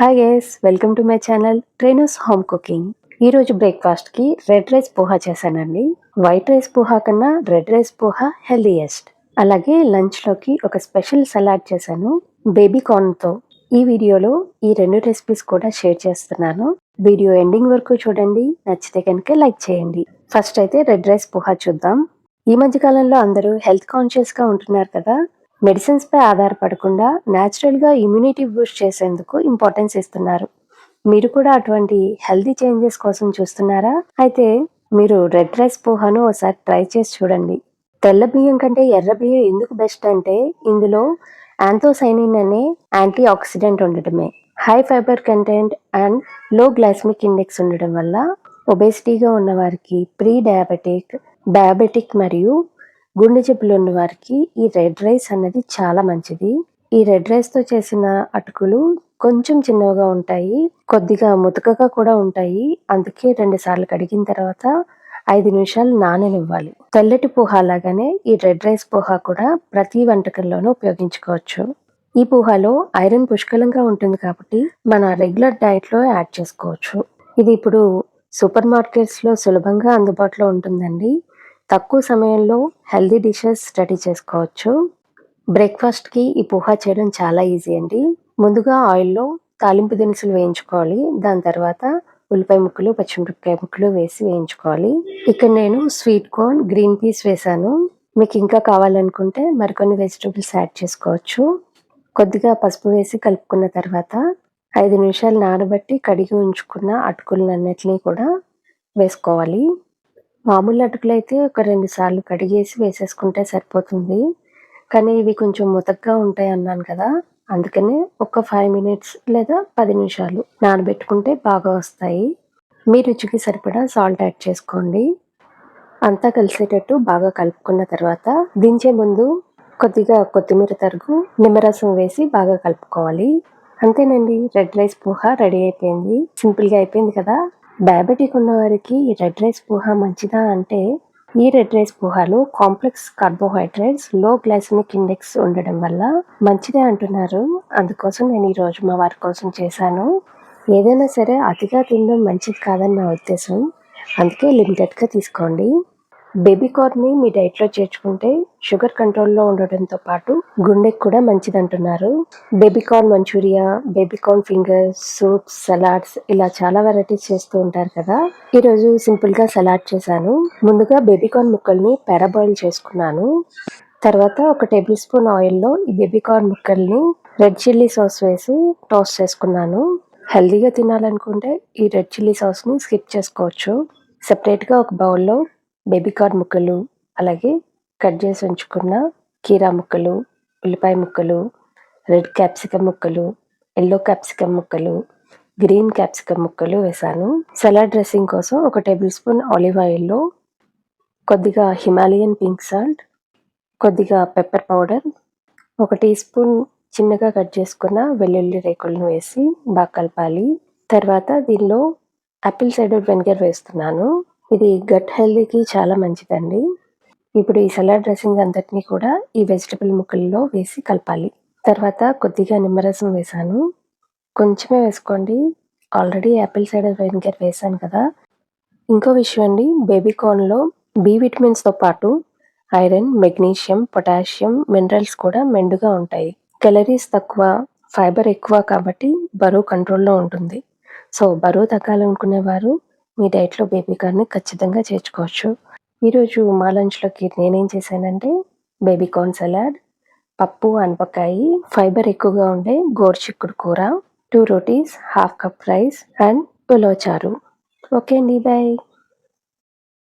Hi guys, welcome to my channel trainers home cooking. ఈరోజు బ్రేక్ఫాస్ట్కి red rice poha చేశానండి. White rice poha కన్నా red rice poha healthiest. అలాగే లంచ్లోకి ఒక స్పెషల్ సలాడ్ చేశాను బేబీ కార్న్తో. ఈ వీడియోలో ఈ రెండు రెసిపీస్ కూడా షేర్ చేస్తున్నాను. వీడియో ఎండింగ్ వరకు చూడండి, నచ్చితే కనుక లైక్ చేయండి. ఫస్ట్ అయితే రెడ్ రైస్ పోహా చూద్దాం. ఈ మధ్య కాలంలో అందరూ హెల్త్ కాన్షియస్గా ఉంటున్నారు కదా. మెడిసిన్స్ పై ఆధారపడకుండా న్యాచురల్గా ఇమ్యూనిటీ బూస్ట్ చేసేందుకు ఇంపార్టెన్స్ ఇస్తున్నారు. మీరు కూడా అటువంటి హెల్తీ చేంజెస్ కోసం చూస్తున్నారా? అయితే మీరు రెడ్ రైస్ పోహాను ఒకసారి ట్రై చేసి చూడండి. తెల్ల బియ్యం కంటే ఎర్ర బియ్యం ఎందుకు బెస్ట్ అంటే ఇందులో యాంథోసైనిన్ అనే యాంటీ ఆక్సిడెంట్ ఉండటమే, హై ఫైబర్ కంటెంట్ అండ్ లో గ్లైసెమిక్ ఇండెక్స్ ఉండడం వల్ల ఒబేసిటీగా ఉన్న వారికి, ప్రీ డయాబెటిక్ మరియు గుండె జబ్బులు ఉన్న వారికి ఈ రెడ్ రైస్ అన్నది చాలా మంచిది. ఈ రెడ్ రైస్తో చేసిన అటుకులు కొంచెం చిన్నవిగా ఉంటాయి, కొద్దిగా ముతకగా కూడా ఉంటాయి. అందుకే 2 సార్లు కడిగిన తర్వాత 5 నిమిషాలు నాననివ్వాలి. తెల్లటి పోహా లాగానే ఈ రెడ్ రైస్ పోహా కూడా ప్రతి వంటకంలోనూ ఉపయోగించుకోవచ్చు. ఈ పోహాలో ఐరన్ పుష్కలంగా ఉంటుంది కాబట్టి మన రెగ్యులర్ డైట్లో యాడ్ చేసుకోవచ్చు. ఇది ఇప్పుడు సూపర్ మార్కెట్స్లో సులభంగా అందుబాటులో ఉంటుందండి. తక్కువ సమయంలో హెల్దీ డిషెస్ రెడీ చేసుకోవచ్చు. బ్రేక్ఫాస్ట్కి ఈ పోహా చేయడం చాలా ఈజీ అండి. ముందుగా ఆయిల్లో తాలింపు దినుసులు వేయించుకోవాలి. దాని తర్వాత ఉల్లిపాయ ముక్కలు, పచ్చిమిరపకాయ ముక్కలు వేసి వేయించుకోవాలి. ఇక్కడ నేను స్వీట్ కార్న్, గ్రీన్ పీస్ వేసాను. మీకు ఇంకా కావాలనుకుంటే మరికొన్ని వెజిటబుల్స్ యాడ్ చేసుకోవచ్చు. కొద్దిగా పసుపు వేసి కలుపుకున్న తర్వాత 5 నిమిషాలు నానబెట్టి కడిగి ఉంచుకున్న అటుకులన్నిటినీ కూడా వేసుకోవాలి. మామూలు అటుకులు అయితే ఒక 2 సార్లు కడిగేసి వేసేసుకుంటే సరిపోతుంది. కానీ ఇవి కొంచెం ముతకగా ఉంటాయి అన్నాను కదా, అందుకనే ఒక 5 మినిట్స్ లేదా 10 నిమిషాలు నానబెట్టుకుంటే బాగా వస్తాయి. మీ రుచికి సరిపడా సాల్ట్ యాడ్ చేసుకోండి. అంతా కలిసేటట్టు బాగా కలుపుకున్న తర్వాత దించే ముందు కొద్దిగా కొత్తిమీర తరుగు, నిమ్మరసం వేసి బాగా కలుపుకోవాలి. అంతేనండి, రెడ్ రైస్ పోహా రెడీ అయిపోయింది. సింపుల్గా అయిపోయింది కదా. డయాబెటిక్ ఉన్న వారికి ఈ రెడ్ రైస్ పోహా మంచిదా అంటే ఈ రెడ్ రైస్ పోహాలో కాంప్లెక్స్ కార్బోహైడ్రేట్స్, లో గ్లైసెమిక్ ఇండెక్స్ ఉండడం వల్ల మంచిదే అంటున్నారు. అందుకోసం నేను ఈరోజు మా వారి కోసం చేశాను. ఏదైనా సరే అతిగా తినడం మంచిది కాదని నా ఉద్దేశం, అందుకే లిమిటెడ్గా తీసుకోండి. బేబీ కార్న్ని మీ డైట్లో చేర్చుకుంటే షుగర్ కంట్రోల్లో ఉండడంతో పాటు గుండెకి కూడా మంచిది అంటున్నారు. Baby corn manchurian, baby corn fingers, soups, salads ఇలా చాలా వెరైటీస్ చేస్తూ ఉంటారు కదా. ఈరోజు సింపుల్గా సలాడ్ చేశాను. ముందుగా బేబీ కార్న్ ముక్కల్ని పారాబాయిల్ చేసుకున్నాను. తర్వాత ఒక టేబుల్ స్పూన్ ఆయిల్లో ఈ బేబీ కార్న్ ముక్కల్ని రెడ్ చిల్లీ సాస్ వేసి టోస్ట్ చేసుకున్నాను. హెల్దీగా తినాలనుకుంటే ఈ రెడ్ చిల్లీ సాస్ని స్కిప్ చేసుకోవచ్చు. సెపరేట్గా ఒక బౌల్లో బేబీ కార్న్ ముక్కలు, అలాగే కట్ చేసి ఉంచుకున్న కీరా ముక్కలు, ఉల్లిపాయ ముక్కలు, రెడ్ క్యాప్సికమ్ ముక్కలు, ఎల్లో క్యాప్సికమ్ ముక్కలు, గ్రీన్ క్యాప్సికమ్ ముక్కలు వేశాను. సలాడ్ డ్రెస్సింగ్ కోసం ఒక టేబుల్ స్పూన్ ఆలివ్ ఆయిల్లో కొద్దిగా హిమాలయన్ పింక్ సాల్ట్, కొద్దిగా పెప్పర్ పౌడర్, 1 టీ స్పూన్ చిన్నగా కట్ చేసుకున్న వెల్లుల్లి రేకులను వేసి బాగా కలపాలి. తర్వాత దీనిలో యాపిల్ సైడర్ వెనిగర్ వేస్తున్నాను. ఇది గట్ హెల్తీకి చాలా మంచిదండి. ఇప్పుడు ఈ సలాడ్ డ్రెస్సింగ్ అంతటినీ కూడా ఈ వెజిటబుల్ ముక్కల్లో వేసి కలపాలి. తర్వాత కొద్దిగా నిమ్మరసం వేసాను. కొంచెమే వేసుకోండి, ఆల్రెడీ యాపిల్ సైడర్ వెనిగర్ వేసాను కదా. ఇంకో విషయం అండి, బేబీ కార్న్లో బి విటమిన్స్తో పాటు ఐరన్, మెగ్నీషియం, పొటాషియం, మినరల్స్ కూడా మెండుగా ఉంటాయి. క్యాలరీస్ తక్కువ, ఫైబర్ ఎక్కువ కాబట్టి బరువు కంట్రోల్లో ఉంటుంది. సో బరువు తగ్గాలనుకునేవారు మీ డైట్లో బేబీ కార్న్ని ఖచ్చితంగా చేర్చుకోవచ్చు. ఈరోజు మా లంచ్లోకి నేనేం చేశానంటే బేబీ కార్న్ సలాడ్, పప్పు, అనపకాయ, ఫైబర్ ఎక్కువగా ఉండే గోరుచిక్కుడు కూర, 2 రోటీస్, 1/2 కప్ రైస్ అండ్ ఉలవ చారు. ఓకే అండి, బాయ్.